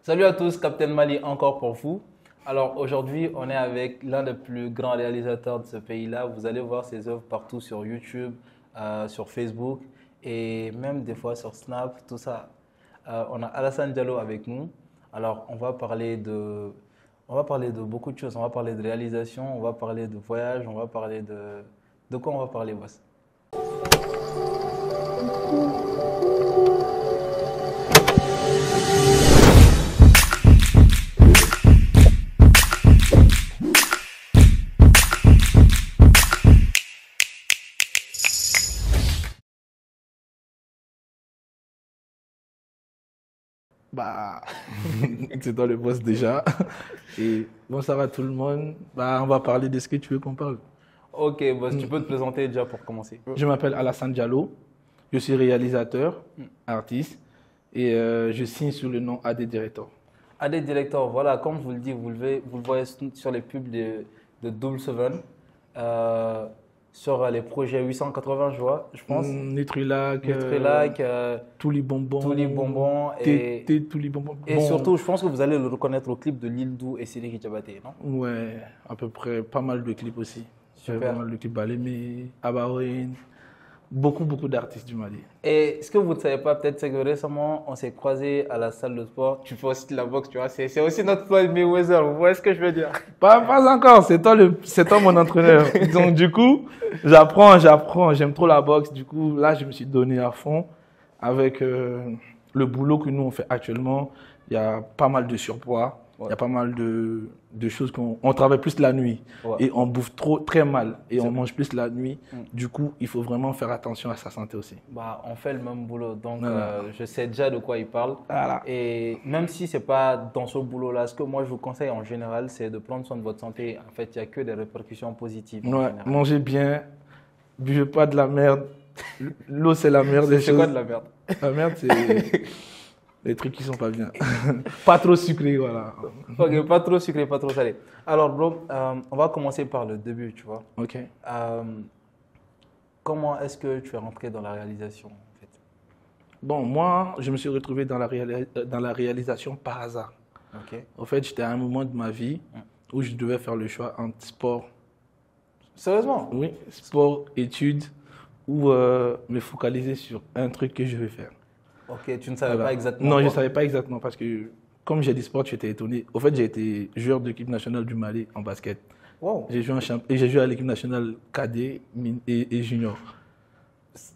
Salut à tous, Captain Mali encore pour vous. Alors aujourd'hui, on est avec l'un des plus grands réalisateurs de ce pays-là. Vous allez voir ses œuvres partout sur YouTube, sur Facebook et même des fois sur Snap, tout ça. On a Alassane Diallo avec nous. Alors on va parler de beaucoup de choses. On va parler de réalisation, on va parler de voyage, on va parler de quoi on va parler, boss? Bah, c'est toi le boss déjà. Et bonsoir à tout le monde. Bah, on va parler de ce que tu veux qu'on parle. Ok, boss, tu peux te présenter déjà pour commencer. Je m'appelle Alassane Diallo. Je suis réalisateur, artiste et je signe sous le nom AD Director. AD Director, voilà, comme je vous le dis, vous le voyez sur les pubs de Double Seven, sur les projets 880, je pense. Nutrilac, Nutrilac, tous les bonbons. tous les bonbons. Tous les bonbons. Et surtout, je pense que vous allez le reconnaître au clip de Lil Dou et Séléki Diabaté, non? Ouais, à peu près pas mal de clips aussi. Super. Pas mal de clips Balémé, Abaouine, beaucoup d'artistes du Mali. Et ce que vous ne savez pas, peut-être, c'est que récemment, on s'est croisés à la salle de sport. Tu fais aussi de la boxe, tu vois. C'est aussi notre Floyd Mayweather, vous voyez ce que je veux dire? Pas encore, c'est toi mon entraîneur. Donc du coup, j'apprends, j'aime trop la boxe. Du coup, là, je me suis donné à fond avec le boulot que nous on fait actuellement. Il y a pas mal de surpoids, il y a pas mal de choses on travaille plus la nuit et on bouffe très mal et on mange plus la nuit. Du coup, il faut vraiment faire attention à sa santé aussi. Bah, on fait le même boulot, donc Voilà. je sais déjà de quoi il parle. Voilà. Et même si ce n'est pas dans ce boulot-là, ce que moi je vous conseille en général, c'est de prendre soin de votre santé. En fait, il n'y a que des répercussions positives. En Ouais, général. mangez bien, buvez pas de la merde. L'eau, c'est la meilleure des choses. C'est quoi de la merde? La merde, c'est les trucs qui sont pas bien. Pas trop sucré, voilà. Ok, pas trop sucré, pas trop salé. Alors, bro, on va commencer par le début, tu vois. Ok. Comment est-ce que tu es rentré dans la réalisation, en fait? Bon, moi, je me suis retrouvé dans la réalisation par hasard. Ok. En fait, j'étais à un moment de ma vie où je devais faire le choix entre sport, Sérieusement? oui, sport, études, ou me focaliser sur un truc que je veux faire. Ok, tu ne savais Voilà. pas exactement. Non, je ne quoi. savais pas exactement parce que, comme j'ai dit sport, j'étais étonné. Au fait, j'ai été joueur de l'équipe nationale du Mali en basket. Wow. J'ai joué et j'ai joué à l'équipe nationale cadet et junior.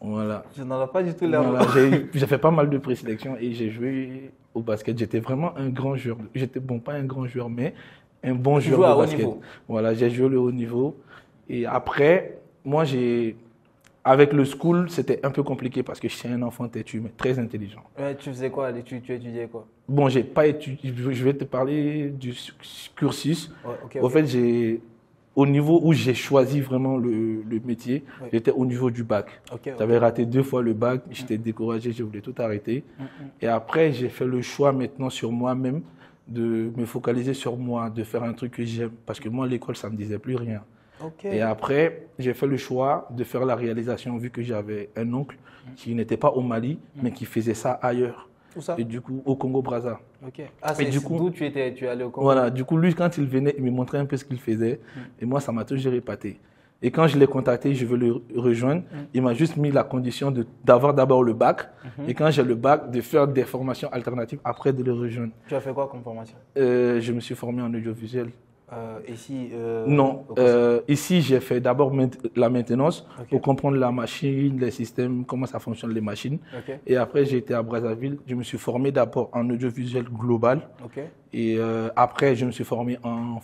Voilà. Je n'en ai pas du tout l'air. Voilà, j'ai fait pas mal de présélections et j'ai joué au basket. J'étais vraiment un grand joueur. J'étais bon, pas un grand joueur, mais un bon Tu joueur joues à de haut basket. niveau. Voilà, j'ai joué le haut niveau. Et après, moi, avec le school, c'était un peu compliqué parce que j'étais un enfant têtu, mais très intelligent. Ouais, tu faisais quoi? Tu étudiais quoi? Bon, j'ai pas étudié. Je vais te parler du cursus. Ouais, ok, En ok. fait, au niveau où j'ai choisi vraiment le métier, Oui. j'étais au niveau du bac. Ok, ok. J'avais raté 2 fois le bac, j'étais découragé, je voulais tout arrêter. Et après, j'ai fait le choix maintenant sur moi-même de me focaliser sur moi, de faire un truc que j'aime. Parce que moi, l'école, ça ne me disait plus rien. Ok. Et après, j'ai fait le choix de faire la réalisation vu que j'avais un oncle qui n'était pas au Mali, mais qui faisait ça ailleurs. Où ça? Et du coup, au Congo-Brazza. Ok. Ah, Et du coup- d'où tu es allé au Congo? Voilà, du coup, lui, quand il venait, il me montrait un peu ce qu'il faisait. Et moi, ça m'a toujours épaté. Et quand je l'ai contacté, je veux le rejoindre, il m'a juste mis la condition d'avoir d'abord le bac. Et quand j'ai le bac, de faire des formations alternatives après de le rejoindre. Tu as fait quoi comme formation? Je me suis formé en audiovisuel. Ici Non, au Kosovo. ici, j'ai fait d'abord la maintenance Ok. pour comprendre la machine, les systèmes, comment ça fonctionne les machines. Ok. Et après, j'ai été à Brazzaville. Je me suis formé d'abord en audiovisuel global. Ok. Et après, je me suis formé en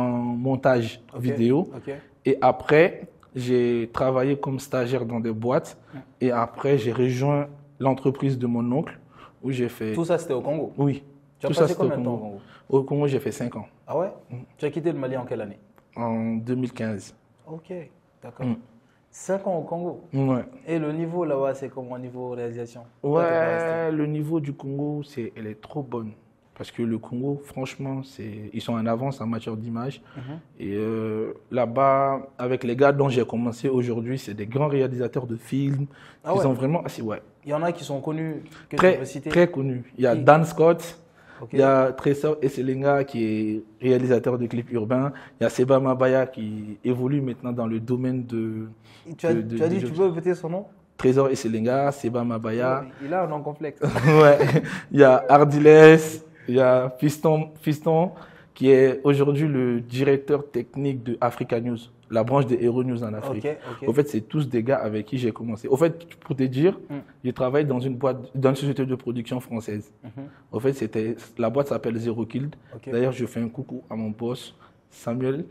montage vidéo. Ok. Et après, j'ai travaillé comme stagiaire dans des boîtes. Et après, j'ai rejoint l'entreprise de mon oncle où j'ai fait... Tout ça, c'était au Congo. Oui, Tu as tout ça, passé c'était au combien de temps au Congo. Congo? Au Congo, j'ai fait 5 ans, Ah ouais? Tu as quitté le Mali en quelle année? en 2015. Ok, d'accord. 5 ans au Congo. Ouais. Et le niveau là-bas, c'est comment au niveau réalisation? Pourquoi t'es pas resté? Ouais, le niveau du Congo, elle est trop bonne. Parce que le Congo, franchement, ils sont en avance en matière d'image. Et là-bas, avec les gars dont j'ai commencé aujourd'hui, c'est des grands réalisateurs de films. Ah Ils ouais? ont vraiment... ouais, Il y en a qui sont connus, que tu très, peux citer? très connus. Il y a Qui? Dan Scott, Ok. Il y a Trésor Esselenga qui est réalisateur de clips urbains. Il y a Seba Mabaya qui évolue maintenant dans le domaine de... Tu as dit, tu peux répéter son nom? Trésor Esselenga, Seba Mabaya. Il a un nom complexe. Ouais. Il y a Ardiles, il y a Fiston qui est aujourd'hui le directeur technique de Africa News, la branche des Hero News en Afrique. Ok. Au fait, c'est tous des gars avec qui j'ai commencé. Au fait, pour te dire, je travaille dans une société de production française. Au fait, la boîte s'appelle Zero Killed. D'ailleurs, je fais un coucou à mon boss, Samuel.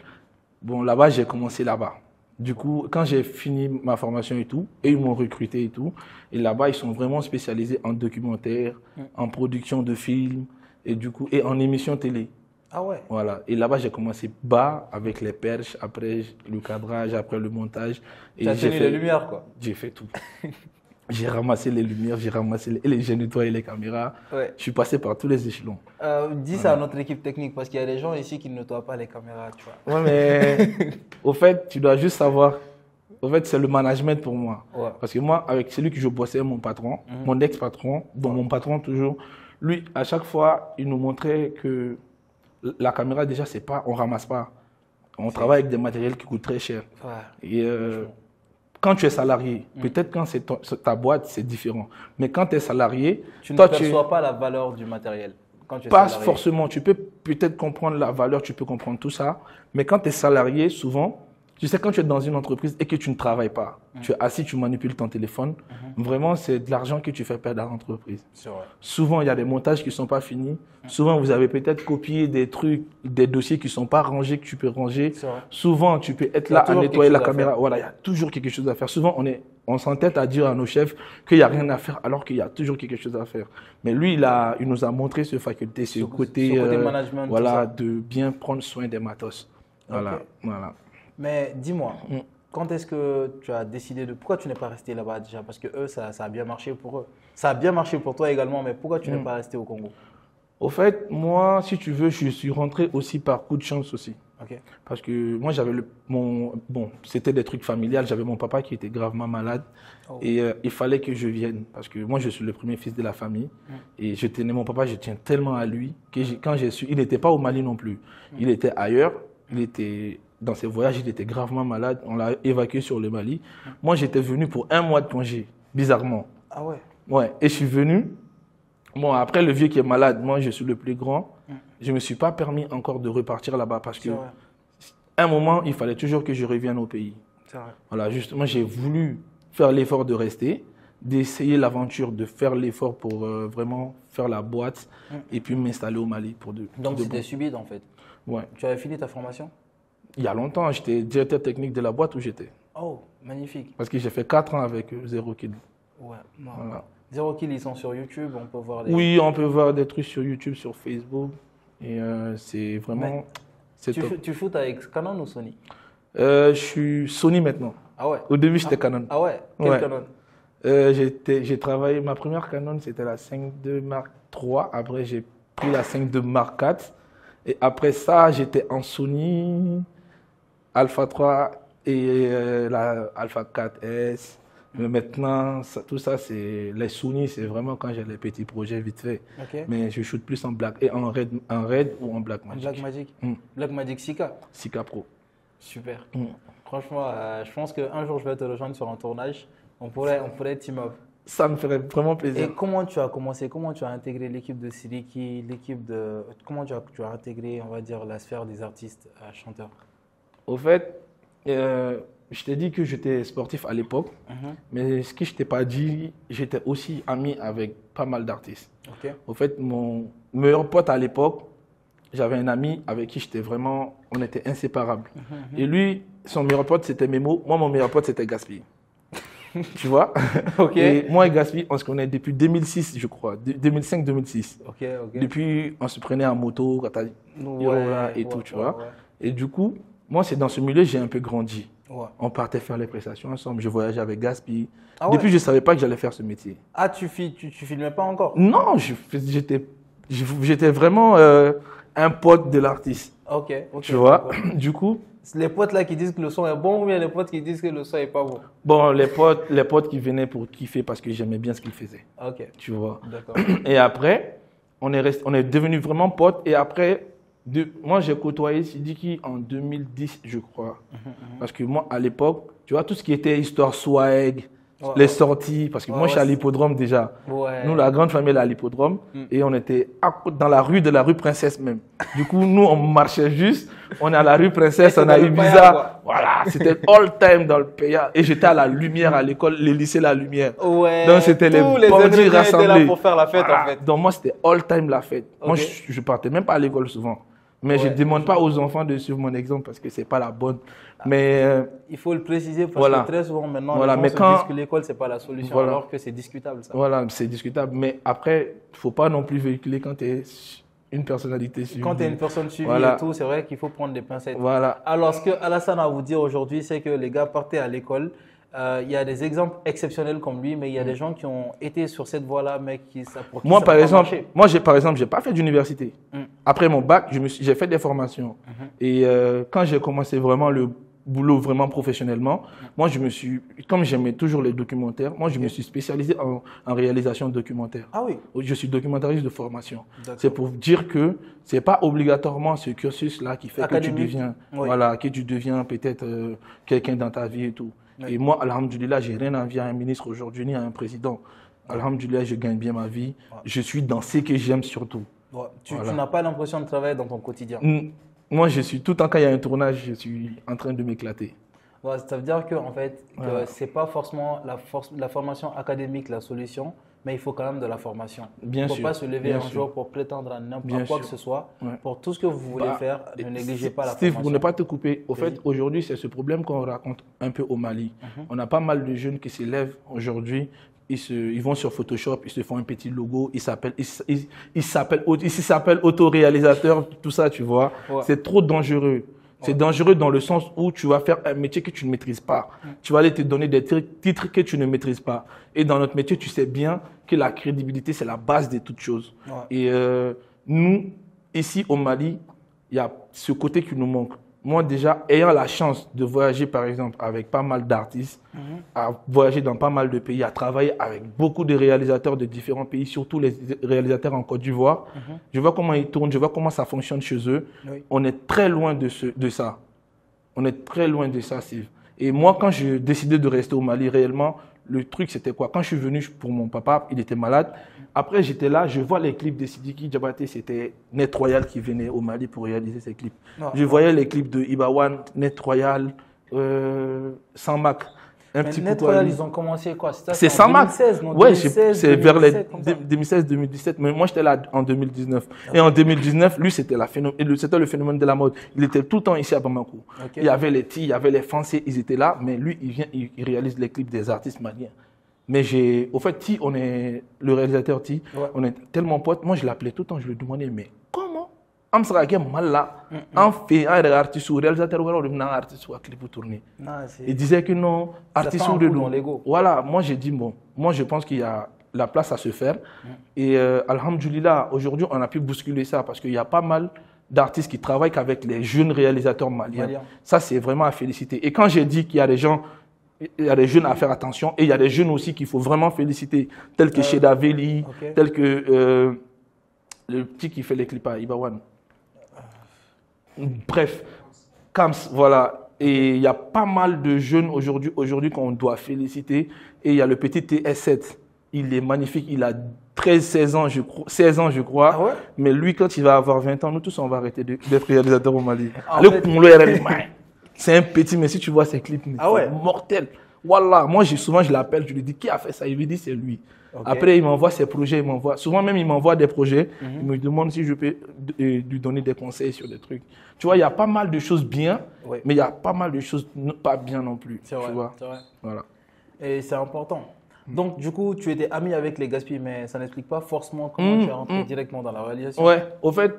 Bon, là-bas, j'ai commencé là-bas. Du coup, quand j'ai fini ma formation et tout, et ils m'ont recruté et tout, et là-bas, ils sont vraiment spécialisés en documentaire, en production de films, et du coup, et en émissions télé. Ah ouais. Voilà. Et là-bas, j'ai commencé bas avec les perches, après le cadrage, après le montage. Tu as tenu les lumières, quoi. J'ai fait tout. J'ai ramassé les lumières, j'ai nettoyé les caméras. Ouais. Je suis passé par tous les échelons. Dis ça à notre équipe technique, parce qu'il y a des gens ici qui ne nettoient pas les caméras, tu vois. Ouais, mais au fait, tu dois juste savoir. Au fait, c'est le management pour moi. Ouais. Parce que moi, avec celui que je bossais, mon patron, mon ex-patron, dont mon patron toujours, lui, à chaque fois, il nous montrait que la caméra, déjà, c'est pas, on ramasse pas. On travaille avec des matériels qui coûtent très cher. Ouais. Et quand tu es salarié, peut-être quand c'est ta boîte, c'est différent. Mais quand tu es salarié, tu ne perçois pas la valeur du matériel. Quand tu es pas salarié. Forcément. Tu peux peut-être comprendre la valeur, tu peux comprendre tout ça. Mais quand tu es salarié, souvent, tu sais, quand tu es dans une entreprise et que tu ne travailles pas, tu es assis, tu manipules ton téléphone, vraiment, c'est de l'argent que tu fais perdre à l'entreprise. Souvent, il y a des montages qui ne sont pas finis. Souvent, vous avez peut-être copié des trucs, des dossiers qui ne sont pas rangés, que tu peux ranger. Souvent, tu peux être là à nettoyer la caméra. Voilà, il y a toujours quelque chose à faire. Souvent, on s'entête à dire à nos chefs qu'il n'y a rien à faire alors qu'il y a toujours quelque chose à faire. Mais lui, il nous a montré cette faculté, ce côté management, voilà, de bien prendre soin des matos. Voilà, voilà. Mais dis-moi, quand est-ce que tu as décidé de... Pourquoi tu n'es pas resté là-bas déjà? Parce que eux, ça a bien marché pour eux. Ça a bien marché pour toi également, mais pourquoi tu n'es pas resté au Congo? Au fait, moi, si tu veux, je suis rentré aussi par coup de chance aussi. Parce que moi, j'avais bon, c'était des trucs familiales. J'avais mon papa qui était gravement malade et il fallait que je vienne parce que moi, je suis le premier fils de la famille et je tenais mon papa, je tiens tellement à lui que quand j'ai su, il n'était pas au Mali non plus. Il était ailleurs, il était dans ses voyages, il était gravement malade. On l'a évacué sur le Mali. Moi, j'étais venu pour 1 mois de congé, bizarrement. Ah ouais? Ouais, et je suis venu. Bon, après, le vieux qui est malade, moi, je suis le plus grand. Je ne me suis pas permis encore de repartir là-bas parce qu'à un moment, il fallait toujours que je revienne au pays. C'est vrai. Voilà, justement, j'ai voulu faire l'effort de rester, d'essayer l'aventure, de faire l'effort pour vraiment faire la boîte et puis m'installer au Mali. Donc, c'était subide, en fait? Ouais. Tu avais fini ta formation? Il y a longtemps, j'étais directeur technique de la boîte où j'étais. Oh, magnifique. Parce que j'ai fait 4 ans avec Zero Kill. Ouais, voilà. Zero Kill, ils sont sur YouTube, on peut voir les... Oui, on peut voir des trucs sur YouTube, sur Facebook. Et c'est vraiment... Tu shootes avec Canon ou Sony? Je suis Sony maintenant. Ah ouais? Au début, j'étais Canon. Ah ouais? Quel Canon? J'ai travaillé... Ma première Canon, c'était la 5.2 Mark III. Après, j'ai pris la 5.2 Mark IV. Et après ça, j'étais en Sony Alpha 3 et la Alpha 4S. Mais maintenant, tout ça, c'est les Sony, c'est vraiment quand j'ai les petits projets vite fait. Mais je shoot plus en black et en red ou en Blackmagic. Blackmagic. Blackmagic Sika. Sika Pro. Super. Franchement, je pense qu'un jour je vais te rejoindre sur un tournage. On pourrait team up. Ça me ferait vraiment plaisir. Et comment tu as commencé? Comment tu as intégré l'équipe de Siliki, comment tu as intégré, on va dire, la sphère des artistes chanteurs? Au fait, je t'ai dit que j'étais sportif à l'époque, mais ce que je t'ai pas dit, j'étais aussi ami avec pas mal d'artistes. Au fait, mon meilleur pote à l'époque, j'avais un ami avec qui on était inséparables. Et lui, son meilleur pote, c'était Memo. Moi, mon meilleur pote, c'était Gaspi. Tu vois? Et moi et Gaspi, on se connaît depuis 2006, je crois. 2005-2006. Depuis, on se prenait en moto, et tout, tu vois. Et du coup, moi, c'est dans ce milieu, j'ai un peu grandi. On partait faire les prestations ensemble. Je voyageais avec Gaspi. Depuis, je ne savais pas que j'allais faire ce métier. Ah, tu filmais pas encore? Non, j'étais vraiment un pote de l'artiste. Tu vois? Du coup... Les potes là qui disent que le son est bon ou bien les potes qui disent que le son est pas bon? Bon, les potes qui venaient pour kiffer parce que j'aimais bien ce qu'ils faisaient. Tu vois? D'accord. Et après, on est devenus vraiment potes. Et après, moi, j'ai côtoyé Sidiki en 2010, je crois. Parce que moi, à l'époque, tu vois, tout ce qui était histoire swag, les sorties, parce que moi, je suis à l'hippodrome déjà. Ouais. Nous, la grande famille, elle est à l'hippodrome. Et on était dans la rue de la rue Princesse même. Du coup, nous, on marchait juste. On est à la rue Princesse, on a Ibiza. Voilà, c'était all time dans le pays. Et j'étais à la Lumière à l'école, le lycée La Lumière. Ouais. Donc, c'était les bandits rassemblés. Étaient là pour faire la fête, voilà. en fait. Donc, moi, c'était all time la fête. Okay. Moi, je partais même pas à l'école souvent. Mais je ne demande pas aux enfants de suivre mon exemple parce que ce n'est pas la bonne. Mais il faut le préciser parce que très souvent maintenant, les gens se disent que l'école, ce n'est pas la solution alors que c'est discutable. Ça. Voilà, c'est discutable. Mais après, il ne faut pas non plus véhiculer quand tu es une personnalité suivie. Quand tu es une personne suivie et tout, c'est vrai qu'il faut prendre des pincettes. Voilà. Alors, ce que Alassane a à vous dire aujourd'hui, c'est que les gars partaient à l'école. Il y a des exemples exceptionnels comme lui, mais il y a des gens qui ont été sur cette voie-là, mais moi, par exemple, j'ai pas fait d'université. Après mon bac, j'ai fait des formations. Et quand j'ai commencé vraiment le boulot vraiment professionnellement, moi, comme j'aimais toujours les documentaires, moi, je me suis spécialisé en réalisation documentaire. Ah oui. Je suis documentariste de formation. C'est pour dire que c'est pas obligatoirement ce cursus-là qui fait académique. que tu deviens peut-être quelqu'un dans ta vie et tout. Et moi, alhamdoulilah, j'ai rien envie à un ministre aujourd'hui ni à un président. Alhamdoulilah, je gagne bien ma vie. Je suis dans ce que j'aime surtout. Tu n'as pas l'impression de travailler dans ton quotidien? Moi, je suis tout le temps, quand il y a un tournage, je suis en train de m'éclater. Ça veut dire que en fait, ce n'est pas forcément la formation académique la solution, mais il faut quand même de la formation. Bien sûr. Il ne faut pas se lever un jour pour prétendre à n'importe quoi que ce soit. Pour tout ce que vous voulez faire, ne négligez pas la formation. Steve, pour ne pas te couper, au fait, aujourd'hui, c'est ce problème qu'on raconte un peu au Mali. On a pas mal de jeunes qui s'élèvent aujourd'hui. Ils vont sur Photoshop, ils se font un petit logo, ils s'appellent autoréalisateurs, tout ça, tu vois. C'est trop dangereux. C'est dangereux dans le sens où tu vas faire un métier que tu ne maîtrises pas. Tu vas aller te donner des titres que tu ne maîtrises pas. Et dans notre métier, tu sais bien que la crédibilité, c'est la base de toutes choses. Et nous, ici au Mali, il y a ce côté qui nous manque. Moi, déjà, ayant la chance de voyager, par exemple, avec pas mal d'artistes, à voyager dans pas mal de pays, à travailler avec beaucoup de réalisateurs de différents pays, surtout les réalisateurs en Côte d'Ivoire, je vois comment ils tournent, je vois comment ça fonctionne chez eux. On est très loin de ça. On est très loin de ça, Steve. Et moi, quand j'ai décidé de rester au Mali, réellement, le truc, c'était quoi? Quand je suis venu pour mon papa, il était malade. Après, j'étais là, je vois les clips de Sidiki Diabaté. C'était Net Royal qui venait au Mali pour réaliser ces clips. Je voyais les clips de Ibawan, Net Royal, Sans Mac. Net Royal, ils ont commencé quoi? C'est Sans Mac. Oui, c'est vers les 2016-2017. Mais moi, j'étais là en 2019. Et en 2019, lui, c'était le phénomène de la mode. Il était tout le temps ici à Bamako. Il y avait les Ti, il y avait les Français, ils étaient là. Mais lui, il réalise les clips des artistes maliens. Mais au fait, Ti, le réalisateur Ti, on est tellement potes. Moi, je l'appelais tout le temps, je lui demandais, mais comment il disait que non, artiste ou de l'ego. Voilà, moi j'ai dit, bon, moi je pense qu'il y a la place à se faire. Et alhamdoulilah, aujourd'hui, on a pu bousculer ça parce qu'il y a pas mal d'artistes qui travaillent qu'avec les jeunes réalisateurs maliens. Ça, c'est vraiment à féliciter. Et quand j'ai dit qu'il y a des gens, il y a des jeunes à faire attention et il y a des jeunes aussi qu'il faut vraiment féliciter, tels que Cheda Veli, tels que le petit qui fait les clips à Ibawan. Bref, Kams, voilà. Et il y a pas mal de jeunes aujourd'hui qu'on doit féliciter. Et il y a le petit TS7. Il est magnifique. Il a 16 ans, je crois. Ah ouais? Mais lui, quand il va avoir 20 ans, nous tous, on va arrêter d'être réalisateurs au Mali. C'est un petit, mais si tu vois ses clips, c'est mortel. Voilà, moi, souvent, je l'appelle, je lui dis, qui a fait ça? Il me dit, c'est lui. Après, il m'envoie ses projets, souvent même, il m'envoie des projets. Il me demande si je peux lui donner des conseils sur des trucs. Tu vois, il y a pas mal de choses bien, mais il y a pas mal de choses pas bien non plus. C'est vrai, tu vois? c'est vrai. Voilà. Et c'est important. Donc, du coup, tu étais ami avec les Gaspilles, mais ça n'explique pas forcément comment tu es rentré directement dans la réalisation. Ouais, au fait,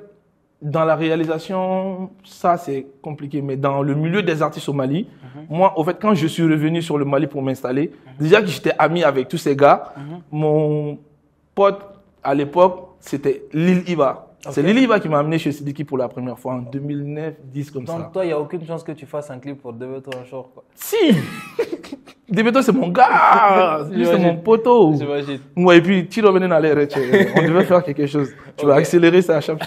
dans la réalisation, ça c'est compliqué, mais dans le milieu des artistes au Mali, moi, au fait, quand je suis revenu sur le Mali pour m'installer, déjà que j'étais ami avec tous ces gars, mon pote à l'époque, c'était Lil Iba. C'est Lil Iba qui m'a amené chez Sidiki pour la première fois en 2009, 10 comme ça. Donc toi, il n'y a aucune chance que tu fasses un clip pour Deveto un jour, quoi. Si Debeto, c'est mon gars. Lui, c'est mon poteau. J'imagine. Ouais, et puis, Tiro venait dans l'air. On devait faire quelque chose. Tu vas accélérer ça, chap.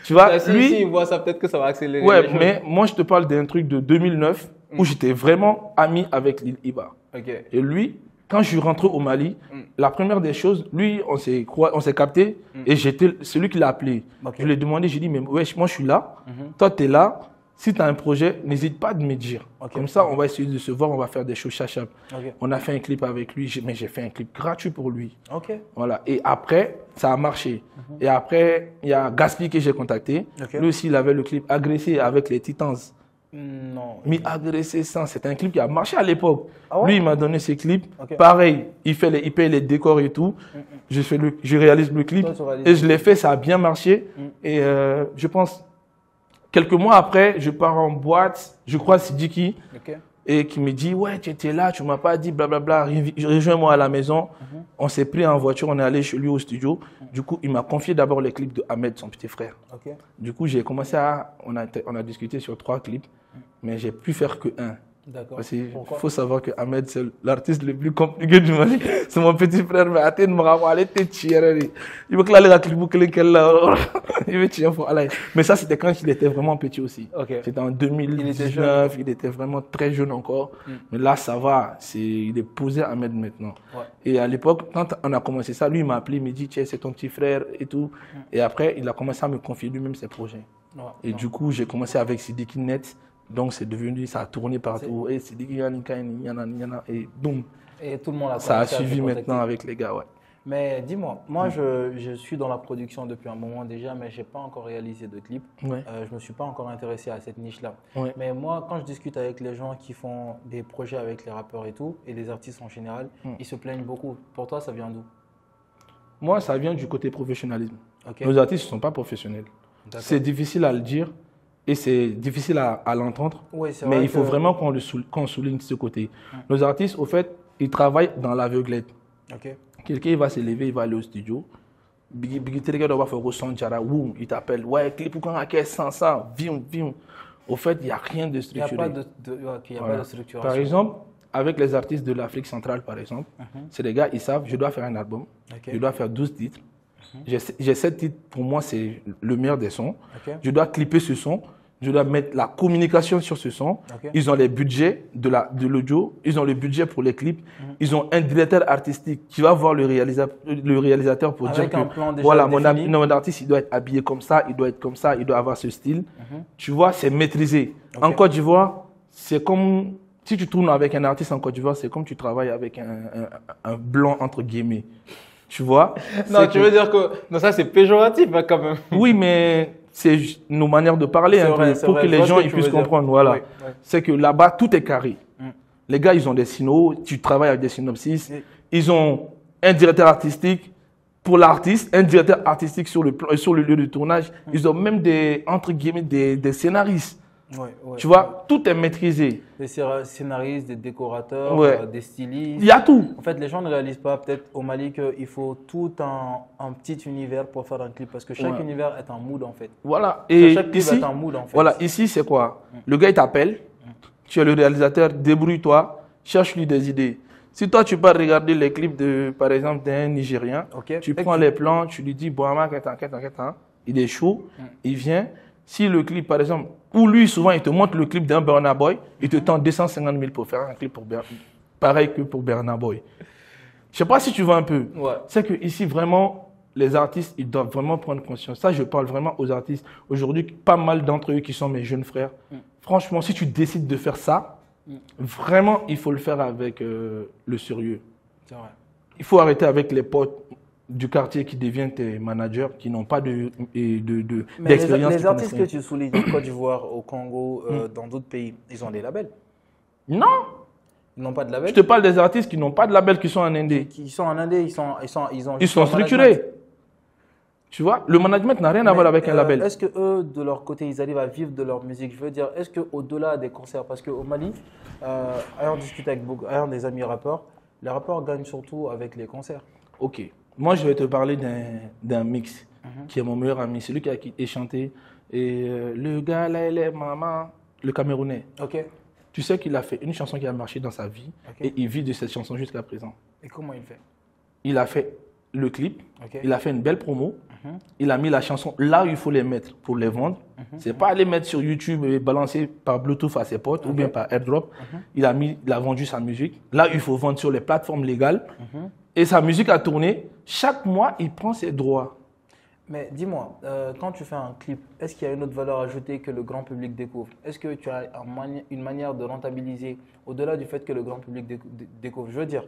Tu vois, Si lui. il voit ça, peut-être que ça va accélérer. Ouais, mais moi, je te parle d'un truc de 2009 où j'étais vraiment ami avec Lil Iba. Ok. Et lui, quand je suis rentré au Mali, la première des choses, lui, on s'est capté et j'étais celui qui l'a appelé. Ok. Je lui ai demandé, j'ai dit, mais ouais, moi, je suis là. Toi, tu es là. Si tu as un projet, n'hésite pas à me dire. Ok. Comme ça, on va essayer de se voir, on va faire des choses chachap. Ok. On a fait un clip avec lui, mais j'ai fait un clip gratuit pour lui. Ok. Voilà. Et après, ça a marché. Et après, il y a Gaspi que j'ai contacté. Ok. Lui aussi, il avait le clip Agressé avec les Titans. Non. Mais Agressé sans, c'était un clip qui a marché à l'époque. Ah ouais? Lui, il m'a donné ses clips. Ok. Pareil, il paye les décors et tout. Je réalise le clip. Toi, tu réalises Et je l'ai fait, ça a bien marché. Et je pense, quelques mois après, je pars en boîte, je crois Sidiki, Ok. et qui me dit, ouais, tu étais là, tu m'as pas dit, blablabla, rejoins-moi à la maison. On s'est pris en voiture, on est allé chez lui au studio. Du coup, il m'a confié d'abord les clips de Ahmed, son petit frère. Ok. Du coup, j'ai commencé on a discuté sur 3 clips, mais j'ai pu faire que un. D'accord. Parce qu'il Pourquoi? faut savoir que Ahmed, c'est l'artiste le plus compliqué du Mali. C'est mon petit frère, mais attends, il veut que la clip il veut tirer pour aller. Mais ça, c'était quand il était vraiment petit aussi. Ok. C'était en Il était 2019, il était vraiment très jeune encore. Mais là, ça va, il est posé Ahmed maintenant. Ouais. Et à l'époque, quand on a commencé ça, lui, il m'a appelé, il m'a dit, tiens, c'est ton petit frère et tout. Et après, il a commencé à me confier lui-même ses projets. Ouais. Et du coup, j'ai commencé avec Sidiki Net. Donc, c'est devenu, ça a tourné partout. Et Sidiki Yana, et boum. Et tout le monde a Ça a commencé à te suivi contacter. maintenant avec les gars, ouais. Mais dis-moi, moi je suis dans la production depuis un moment déjà, mais je n'ai pas encore réalisé de clip. Ouais. Je ne me suis pas encore intéressé à cette niche-là. Ouais. Mais moi, quand je discute avec les gens qui font des projets avec les rappeurs et tout, et les artistes en général, ils se plaignent beaucoup. Pour toi, ça vient d'où? Moi, ça vient du côté professionnalisme. Ok. Nos artistes ne sont pas professionnels. D'accord. C'est difficile à le dire et c'est difficile à l'entendre. Oui, c'est Mais vrai il faut que- vraiment qu'on souligne ce côté. Nos artistes, au fait, ils travaillent dans l'aveuglette. Ok. Quelqu'un il va se lever, il va aller au studio. Bigi Terega doit faire son Jara, woum, il t'appelle. Ouais, clip quand à 500, viens. Au fait, il n'y a rien de Il n'y a structuré. pas de, Voilà. pas de structuration. Par exemple, avec les artistes de l'Afrique centrale, par exemple, c'est des gars, ils savent, je dois faire un album, Ok. je dois faire 12 titres. J'ai 7 titres, pour moi, c'est le meilleur des sons. Ok. Je dois clipper ce son, je dois mettre la communication sur ce son. Ok. Ils ont les budgets de l'audio, ils ont le budget pour les clips, ils ont un directeur artistique qui va voir le réalisateur pour Avec dire un que plan déjà voilà, défini. mon artiste, il doit être habillé comme ça, il doit être comme ça, il doit avoir ce style. Tu vois, c'est maîtrisé. Ok. En Côte d'Ivoire, c'est comme, si tu tournes avec un artiste en Côte d'Ivoire, c'est comme tu travailles avec un blanc, entre guillemets. Tu vois? Non, C'est tu que- veux dire que. Non, ça c'est péjoratif hein, quand même. Oui, mais c'est nos manières de parler C'est un vrai, peu, c'est pour vrai, que je les vois ce gens que ils tu puissent veux dire. comprendre. Voilà. Oui, oui. C'est que là-bas, tout est carré. Les gars, ils ont des synopsis, tu travailles avec des synopsis. Et- Ils ont un directeur artistique pour l'artiste, un directeur artistique sur le lieu de tournage. Ils ont même entre guillemets, des scénaristes. Ouais, ouais. Tu vois, tout est maîtrisé. Des scénaristes, des décorateurs, Ouais. des stylistes. Il y a tout. En fait, les gens ne réalisent pas peut-être au Mali qu'il faut tout un petit univers pour faire un clip parce que chaque Ouais. univers est un mood en fait. Voilà. Et Chaque clip ici, est un mood en fait. voilà, ici, c'est quoi? Le gars, il t'appelle. Tu es le réalisateur, débrouille-toi, cherche-lui des idées. Si toi, tu pars regarder les clips, par exemple, d'un Nigérien, Ok. tu Et prends les plans, tu lui dis, bon, il est chaud, il vient. Si le clip, par exemple, ou lui, souvent, il te montre le clip d'un Burna Boy, il te tend 250 000 pour faire un clip pareil que pour Burna Boy. Je sais pas si tu vois un peu. Ouais. C'est que ici, vraiment, les artistes, ils doivent vraiment prendre conscience. Ça, je parle vraiment aux artistes. Aujourd'hui, pas mal d'entre eux qui sont mes jeunes frères. Franchement, si tu décides de faire ça, vraiment, il faut le faire avec le sérieux. C'est vrai. Il faut arrêter avec les potes du quartier qui deviennent tes managers, qui n'ont pas Mais d'expérience. les qui artistes que connaissent tu soulignes en Côte d'Ivoire, au Congo, dans d'autres pays, ils ont des labels. rien. Non, Ils n'ont pas de je label. te parle des artistes qui n'ont pas de label, qui sont en Indé. Ils sont en Indé, ils ont Ils juste sont un structurés. management. Tu vois, le management n'a rien à voir Mais, avec un label. Est-ce que eux, de leur côté, ils arrivent à vivre de leur musique? Je veux dire, est-ce qu'au-delà des concerts, parce qu'au Mali, ayant discuté ayant des amis rappeurs, les rappeurs gagnent surtout avec les concerts. Ok. Moi, je vais te parler d'un mix qui est mon meilleur ami. C'est lui qui a chanté. Et le gars là, il est maman, le Camerounais. Ok. Tu sais qu'il a fait une chanson qui a marché dans sa vie et il vit de cette chanson jusqu'à présent. Et comment il fait? Il a fait le clip, il a fait une belle promo, il a mis la chanson là où il faut les mettre pour les vendre. C'est pas les mettre sur YouTube et balancer par Bluetooth à ses potes ou bien par AirDrop. Il a vendu sa musique là où il faut vendre sur les plateformes légales. Et sa musique a tourné. Chaque mois, il prend ses droits. Mais dis-moi, quand tu fais un clip, est-ce qu'il y a une autre valeur ajoutée que le grand public découvre? Est-ce que tu as une manière de rentabiliser au-delà du fait que le grand public découvre? Je veux dire,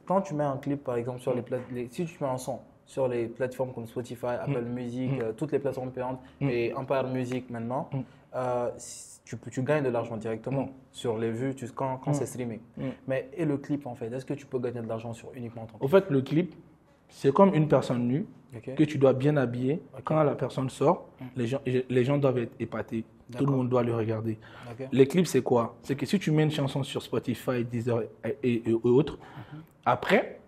quand tu mets un clip, par exemple, sur si tu mets un son sur les plateformes comme Spotify, Apple Music, toutes les plateformes payantes et Empire Music maintenant, tu gagnes de l'argent directement sur les vues quand c'est streamé. Mais et le clip, en fait, est-ce que tu peux gagner de l'argent sur uniquement ton clip? Au fait, le clip, c'est comme une personne nue que tu dois bien habiller. Quand la personne sort, les gens doivent être épatés. Tout le monde doit le regarder. Les clips, c'est quoi? C'est que si tu mets une chanson sur Spotify, Deezer et autres, après,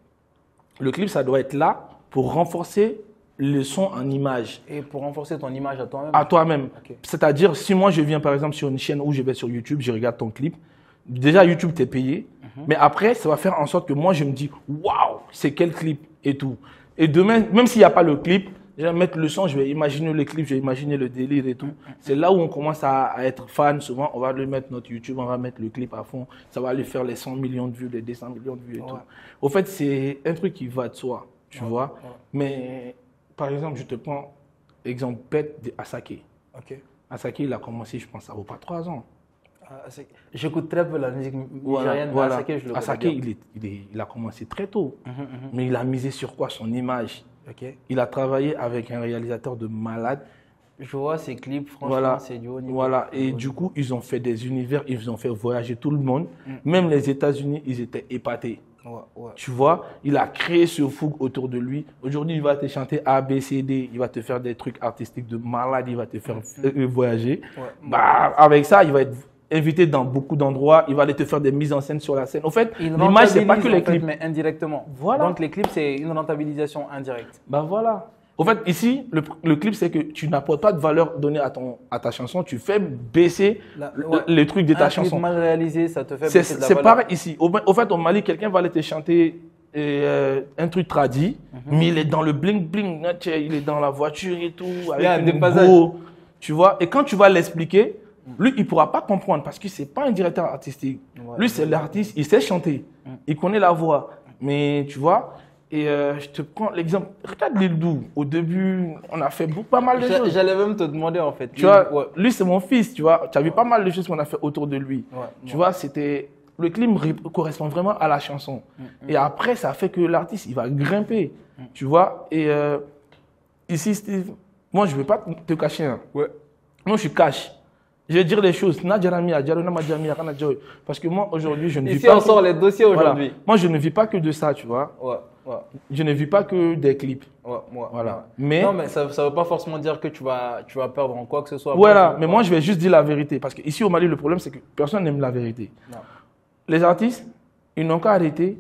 le clip, ça doit être là pour renforcer le son en image. Et pour renforcer ton image à toi-même? À toi-même. C'est-à-dire, si moi, je viens par exemple sur une chaîne où je vais sur YouTube, je regarde ton clip, déjà YouTube t'es payé, mais après, ça va faire en sorte que moi, je me dis, waouh, c'est quel clip et tout. Et demain, même s'il n'y a pas le clip, je vais mettre le son, je vais imaginer le clip, je vais imaginer le délire et tout. C'est là où on commence à être fan. Souvent, on va le mettre notre YouTube, on va mettre le clip à fond. Ça va lui faire les 100 millions de vues, les 200 millions de vues et tout. Au fait, c'est un truc qui va de soi, tu vois. Mais par exemple, je te prends exemple bête de Asake. Asake, il a commencé, je pense, ça vaut pas 3 ans. J'écoute très peu la musique nigérienne, mais Asake, je le connais Asake, il a commencé très tôt. Mais il a misé sur quoi? Son image. Il a travaillé avec un réalisateur de malade. Je vois ses clips, franchement, c'est du haut niveau. Voilà, et du coup, ils ont fait des univers, ils ont fait voyager tout le monde. Même les États-Unis, ils étaient épatés. Tu vois, il a créé ce fougue autour de lui. Aujourd'hui, il va te chanter A, B, C, D. Il va te faire des trucs artistiques de malade. Il va te faire voyager. Bah, avec ça, il va être invité dans beaucoup d'endroits. Il va aller te faire des mises en scène sur la scène. En fait, l'image, c'est pas que les clips. Mais indirectement. Voilà. Donc, les clips, c'est une rentabilisation indirecte. Bah voilà. En fait, ici, le clip, c'est que tu n'apportes pas de valeur donnée à ta chanson. Tu fais baisser les trucs de ta chanson. Un clip mal réalisé, ça te fait baisser de la valeur. C'est pareil ici. Au fait, au Mali, quelqu'un va aller te chanter un truc tradit, mais il est dans le bling-bling. Il est dans la voiture et tout. Avec une go, tu vois. Et quand tu vas l'expliquer, lui, il ne pourra pas comprendre parce que ce n'est pas un directeur artistique. Lui, c'est l'artiste, il sait chanter. Il connaît la voix. Mais tu vois, et je te prends l'exemple. Regarde Lil Dou. Au début, on a fait pas mal de choses. J'allais même te demander en fait. Tu vois, lui, c'est mon fils, tu vois. Tu as vu pas mal de choses qu'on a fait autour de lui. Tu vois, c'était... Le clip correspond vraiment à la chanson. Et après, ça fait que l'artiste, il va grimper. Tu vois, et ici, Steve, moi, je ne vais pas te cacher. Moi, je suis cash. Je vais dire les choses. Parce que moi, aujourd'hui, je ne vis pas... Ici, on sort les dossiers aujourd'hui. Voilà. Moi, je ne vis pas que de ça, tu vois. Je ne vis pas que des clips. Voilà. Mais... Non, mais ça ne veut pas forcément dire que tu vas perdre en quoi que ce soit. Voilà, mais moi, je vais juste dire la vérité. Parce qu'ici, au Mali, le problème, c'est que personne n'aime la vérité. Non. Les artistes, ils n'ont qu'à arrêter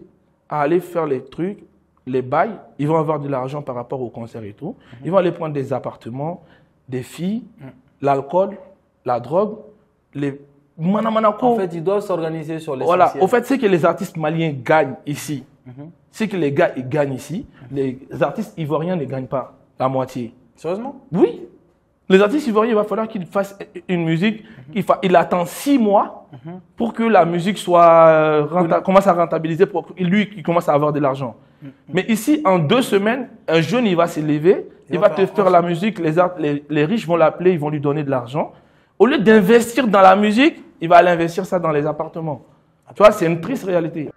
à aller faire les trucs, les bails. Ils vont avoir de l'argent par rapport au concert et tout. Ils vont aller prendre des appartements, des filles, l'alcool, la drogue, les manamanako. En fait, ils doivent s'organiser sur les Voilà. Au fait, c'est que les artistes maliens gagnent ici. C'est que les gars, ils gagnent ici. Les artistes ivoiriens ne gagnent pas la moitié. Sérieusement? Oui. Les artistes ivoiriens, il va falloir qu'ils fassent une musique. Il attend 6 mois pour que la musique soit commence à rentabiliser, pour que lui, il commence à avoir de l'argent. Mais ici, en 2 semaines, un jeune, il va s'élever, il va te faire la musique. Les riches vont l'appeler, ils vont lui donner de l'argent. Au lieu d'investir dans la musique, il va aller investir ça dans les appartements. Tu vois, c'est une triste réalité.